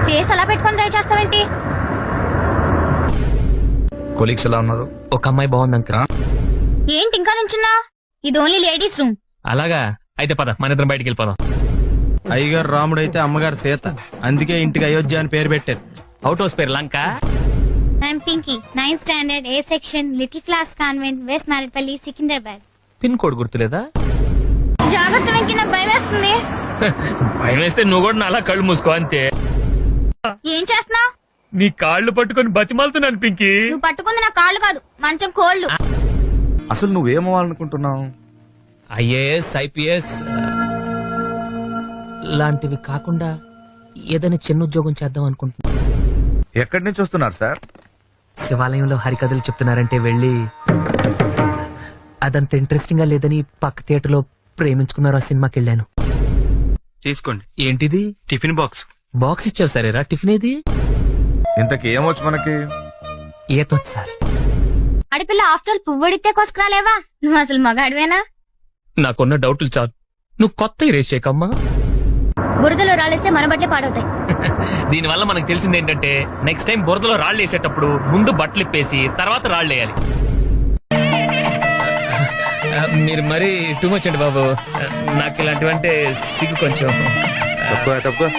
Face అలా పెట్టుకొని drive చేస్తావేంటి? Colleagues ఎలా ఉన్నారు? ఒక అమ్మాయి బాగుంది అంకుల్. ఏంటి ఇంకా నుంచున్నా? ఇది ఓన్లీ లేడీస్ రూమ్. అలాగా అయితే పద మన ఇద్దరం బయటికి వెళ్ళిపోదాం. అయ్యగారు రాముడు అయితే అమ్మగారు సీత, అందుకే ఇంటికి అయోధ్య అని పేరు పెట్టారు. అవుట్ హౌస్ పేరు Lanka. I'm Pinky, 9th standard, A section, little class convent, west Marredpally, Secunderabad. Pin code గుర్తులేదా? జాగ్రత్త వెంకీ, నాకు భయం వేస్తుంది. భయం వేస్తే నువ్వు కూడా అలా కళ్ళు మూసుకో అంతే. ఏం చేస్తున్నావు? నీ కాళ్ళు పట్టుకొని బతిమాలుతున్నాను పింకీ. నువ్వు పట్టుకుంది నా కాళ్ళు కాదు, మంచం కోళ్ళు. అసలు నువ్వేమవ్వాలనుకుంటున్నావు? ఐఏఎస్, ఐపీఎస్ లాంటివి కాకుండా ఏదైనా చిన్న ఉద్యోగం చేద్దాం అనుకుంటున్నా. ఎక్కడి నుంచి వస్తున్నారు సార్? శివాలయంలో హరికథలు చెప్తున్నారంటే వెళ్ళి, అదంత ఇంట్రెస్టింగ్ గా లేదని పక్క థియేటర్ లో ప్రేమించుకున్నారు ఆ సినిమాకి వెళ్ళాను. తీసుకోండి. ఏంటిది? Tiffin box. బాక్స్ ఇచ్చావు సరేరా, టిఫిన్ ఏది? ఇంతకీ ఏమొచ్చు మనకి? ఏతొచ్చు సార్. ఆడపిల్ల ఆఫ్టర్ ఆల్ పువ్వడితే కోసుకురాలేవా? నువ్వు అసలు మగాడివేనా? నాకున్న డౌట్లు చాలు, నువ్వు కొత్త రేస్ చేయకమ్మా. బురదలో రాలేస్తే మన బట్టలే పాడవుతాయి. దీనివల్ల మనకు తెలిసింది ఏంటంటే నెక్స్ట్ టైం బురదలో రాళ్ళు వేసేటప్పుడు ముందు బట్టలు ఇప్పేసి తర్వాత రాళ్ళు వేయాలి. మీరు మరీ టూ మచ్ అండి బాబు, నాకు ఇలాంటివంటే సిగ్గు కొంచెం. తక్కువ